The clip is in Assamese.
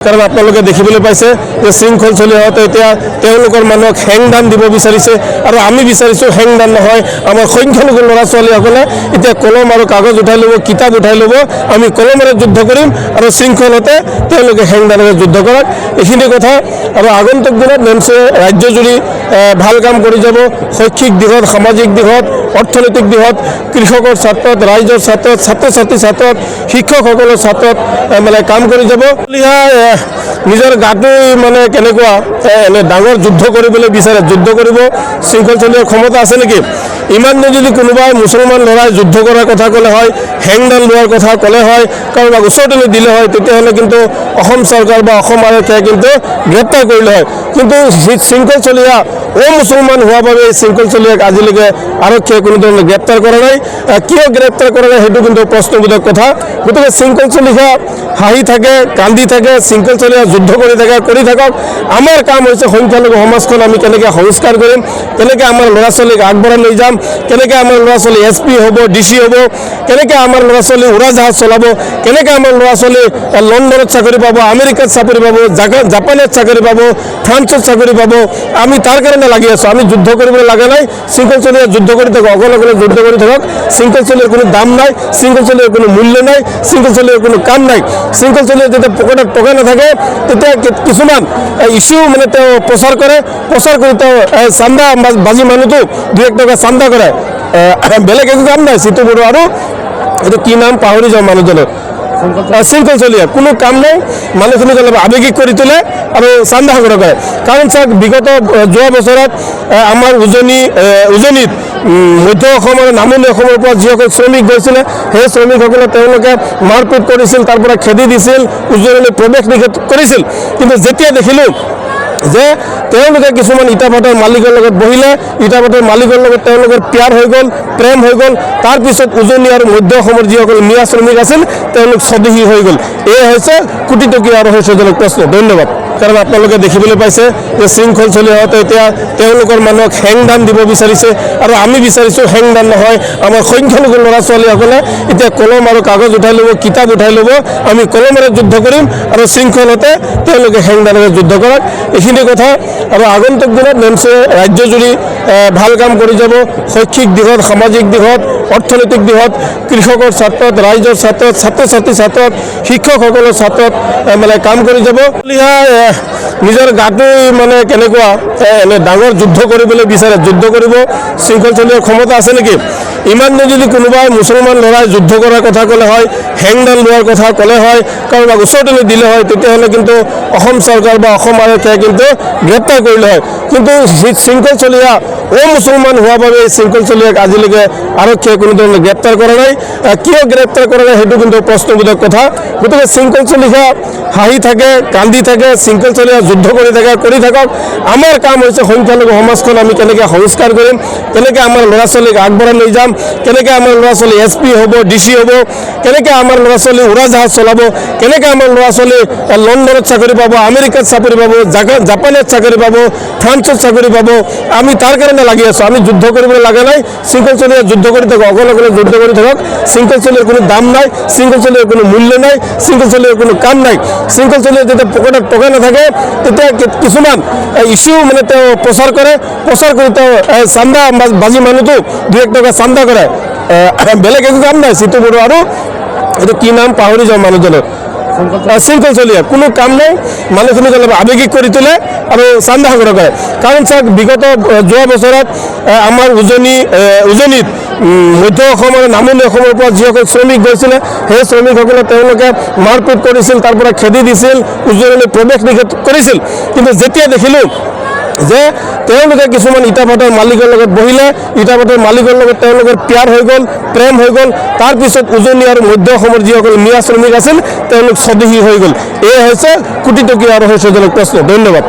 कारण आपलोके देखिबले पाइছে যে শৃংখল চলি হতে এতিয়া তেওঁলোকৰ মানুহক হেংদান দিব বিচাৰিছে আৰু আমি বিচাৰিছো হেংদান নহয় আমাৰ সংখ্যালঘু ল'ৰা ছোৱালীসকলে এতিয়া কলম আৰু কাগজ উঠাই ল'ব কিতাপ উঠাই ল'ব আমি কলমেৰে যুদ্ধ কৰিম আৰু শৃংখলতে তেওঁলোকে হেংদানেৰে যুদ্ধ কৰক এইখিনি কথা আৰু আগন্তুক দিনত নেমছে ৰাজ্যজুৰি ভাল কাম কৰি যাব শৈক্ষিক দিশত সামাজিক দিশত অৰ্থনৈতিক দিশত কৃষকৰ ছাত্ৰত ৰাইজৰ ছাত্ৰত ছাত্ৰ ছাত্ৰী ছাত্ৰত শিক্ষকসকলৰ ছাত্ৰত মানে কাম কৰি যাব নিজৰ গাটো মানে কেনেকুৱা এনে ডাঙৰ যুদ্ধ কৰিবলৈ বিচাৰে যুদ্ধ কৰিব শৃংখল চলিয়াৰ ক্ষমতা আছে নেকি ইমান যদি কোনোবাই মুছলমান লৰাই যুদ্ধ কৰাৰ কথা ক'লে হয় হেংদান লোৱাৰ কথা ক'লে হয় কাৰোবাক ওচৰতে দিলে হয় তেতিয়াহ'লে কিন্তু অসম চৰকাৰ বা অসম আৰক্ষীয়ে কিন্তু গ্ৰেপ্তাৰ কৰিলে হয় কিন্তু শৃংখল চলিয়া মুছলমান হোৱাৰ বাবে শৃংখল চলিয়াক আজিলৈকে আৰক্ষীয়ে কোনো ধৰণে গ্ৰেপ্তাৰ কৰা নাই কিয় গ্ৰেপ্তাৰ কৰা নাই সেইটো কিন্তু প্ৰশ্নবোধক কথা গতিকে শৃংখল চলিয়া হাঁহি থাকে কান্দি থাকে শৃংখল চলিয়া যুদ্ধ কৰি থাকক আমাৰ কাম হৈছে সংখ্যালঘু সমাজখন আমি কেনেকৈ সংস্কাৰ কৰিম কেনেকৈ আমাৰ ল'ৰা ছোৱালীক আগবঢ়াই লৈ যাম কেনেকৈ আমাৰ ল'ৰা ছোৱালী SP হ'ব DC হ'ব কেনেকৈ আমাৰ ল'ৰা ছোৱালী উৰাজাহাজ চলাব কেনেকৈ আমাৰ ল'ৰা ছোৱালী লণ্ডনত চাকৰি পাব আমেৰিকাত চাকৰি পাব জাপানত চাকৰি পাব ফ্ৰান্সত চাকৰি পাব আমি তাৰ কাৰণে লাগি আছোঁ আমি যুদ্ধ কৰিবলৈ লগা নাই শৃংখল চলিয়া যুদ্ধ কৰি থাকক অকলে যুদ্ধ কৰি থাকক শৃংখল চলিয়াৰ কোনো দাম নাই শৃংখল চলিয়াৰ কোনো মূল্য নাই শৃংখল চলিয়াৰ কোনো কাম নাই শৃংখল চলিয়া যেতিয়া পকেটত টকা নাথাকে তেতিয়া কিছুমান ইস্যু মানে তেওঁ প্ৰচাৰ কৰি তেওঁ চান্দা বাজি মানুহটো 2-1 টকা চান্দা কৰে বেলেগ একো কাম নাই সিটো বড়ো আৰু এইটো কি নাম পাহৰি যাওঁ মানুহজনৰ শৃংখল চলিয়া কোনো কাম নাই মানুহখিনিক অলপ আৱেগিক কৰি তোলে আৰু চান্দা সংগ্ৰহ কৰে কাৰণ চাওক বিগত যোৱা বছৰত আমাৰ উজনিত মধ্য অসম আৰু নামনি অসমৰ পৰা যিসকল শ্ৰমিক গৈছিলে সেই শ্ৰমিকসকলে তেওঁলোকে মাৰপিট কৰিছিল তাৰ পৰা খেদি দিছিল উজনিলৈ প্ৰৱেশ নিষেধ কৰিছিল কিন্তু যেতিয়া দেখিলোঁ যে তেওঁলোকে কিছুমান ইটাভাটাৰ মালিকৰ লগত বহিলে ইটাভাটাৰ মালিকৰ লগত তেওঁলোকৰ প্যাৰ হৈ গ'ল প্ৰেম হৈ গ'ল তাৰপিছত উজনি আৰু মধ্য অসমৰ যিসকল মিয়া শ্ৰমিক আছিল তেওঁলোক স্বদেশী হৈ গ'ল এই হৈছে কোটি টকীয়া আৰু হৈছেজনক প্ৰশ্ন ধন্যবাদ কাৰণ আপোনালোকে দেখি পাইছে যে শৃংখল চলি হতে এতিয়া তেওঁলোকৰ মানুহক হেংদান দিব বিচাৰিছে আৰু আমি বিচাৰিছো হেংদান নহয় আমাৰ সংখ্যালঘু ল'ৰা ছোৱালীসকলে এতিয়া কলম আৰু কাগজ উঠাই ল'ব কিতাপ উঠাই ল'ব আমি কলমেৰে যুদ্ধ কৰিম আৰু শৃংখলতে তেওঁলোকে হেংদানেৰে যুদ্ধ কৰক এইখিনি কথা আৰু আগন্তুক দিনত নেমছে ৰাজ্যজুৰি ভাল কাম কৰি যাব শৈক্ষিক দিশত সামাজিক দিশত অৰ্থনৈতিক দিশত কৃষকৰ ছাত্ৰত ৰাইজৰ ছাত্ৰত ছাত্ৰ ছাত্ৰী ছাত্ৰত শিক্ষকসকলৰ ছাত্ৰত মানে কাম কৰি যাব নিজৰ গাটো মানে কেনেকুৱা এনে ডাঙৰ যুদ্ধ কৰিবলৈ বিচাৰে যুদ্ধ কৰিব শৃংখল চলিয়াৰ ক্ষমতা আছে নেকি ইমান যদি কোনোবাই মুছলমান লৰাই যুদ্ধ কৰাৰ কথা ক'লে হয় হেংদান লোৱাৰ কথা ক'লে হয় কাৰোবাক ওচৰতে দিলে হয় তেতিয়াহ'লে কিন্তু অসম চৰকাৰ বা অসম আৰক্ষীয়ে কিন্তু গ্ৰেপ্তাৰ কৰিলে হয় কিন্তু শৃংখল চলিয়া মুছলমান হোৱাৰ বাবে শৃংখল চলিয়াক আজিলৈকে আৰক্ষীয়ে কোনো ধৰণে গ্ৰেপ্তাৰ কৰা নাই কিয় গ্ৰেপ্তাৰ কৰা নাই সেইটো কিন্তু প্ৰশ্নবোধক কথা গতিকে শৃংখল চলিয়া হাঁহি থাকে কান্দি থাকে শৃংখল চলিয়া যুদ্ধ কৰি থাকক আমাৰ কাম হৈছে সংখ্যালঘু সমাজখন আমি কেনেকৈ সংস্কাৰ কৰিম কেনেকৈ আমাৰ ল'ৰা ছোৱালীক আগবঢ়াই লৈ যাম কেনেকৈ আমাৰ ল'ৰা ছোৱালী SP হ'ব DC হ'ব কেনেকৈ আমাৰ ল'ৰা ছোৱালী উৰাজাহাজ চলাব কেনেকৈ আমাৰ ল'ৰা ছোৱালী লণ্ডনত চাকৰি পাব আমেৰিকাত চাকৰি পাব জাপানত চাকৰি পাব ফ্ৰান্সত চাকৰি পাব আমি তাৰ কাৰণে লাগি আছোঁ আমি যুদ্ধ কৰিবলৈ লগা নাই শৃংখল চলিয়া যুদ্ধ কৰি থাকক অকলে যুদ্ধ কৰি থাকক শৃংখল চলিয়াৰ কোনো দাম নাই শৃংখল চলিয়াৰ কোনো মূল্য নাই শৃংখল চলিয়াৰ কোনো কাম নাই শৃংখল চলিয়া যেতিয়া পকেটত টকা নাথাকে তেতিয়া কিছুমান ইস্যু মানে তেওঁ প্ৰচাৰ কৰি তেওঁ চান্দা বাজি মানুহটো 2-1 টকা চান্দা কৰে বেলেগ একো কাম নাই সিটো বড়ো আৰু এইটো কি নাম পাহৰি যাওঁ মানুহজনৰ শৃংখল চলিয়া কোনো কাম নাই মানুহখিনিক অলপ আৱেগিক কৰি তোলে আৰু চান্দা সংগ্ৰহ কৰে কাৰণ চাওক বিগত যোৱা বছৰত আমাৰ উজনিত মধ্য অসম আৰু নামনি অসমৰ পৰা যিসকল শ্ৰমিক গৈছিলে সেই শ্ৰমিকসকলে তেওঁলোকে মাৰপিট কৰিছিল তাৰ পৰা খেদি দিছিল উজনিলৈ প্ৰৱেশ নিষেধ কৰিছিল কিন্তু যেতিয়া দেখিলোঁ যে তেওঁলোকে কিছুমান ইটাভাটাৰ মালিকৰ লগত বহিলে ইটাভাটাৰ মালিকৰ লগত তেওঁলোকৰ প্যাৰ হৈ গ'ল প্ৰেম হৈ গ'ল তাৰপিছত উজনি আৰু মধ্য অসমৰ যিসকল মিয়া শ্ৰমিক আছিল তেওঁলোক স্বদেশী হৈ গ'ল এই হৈছে কোটি টকীয়া আৰু হৈছেজনক প্ৰশ্ন ধন্যবাদ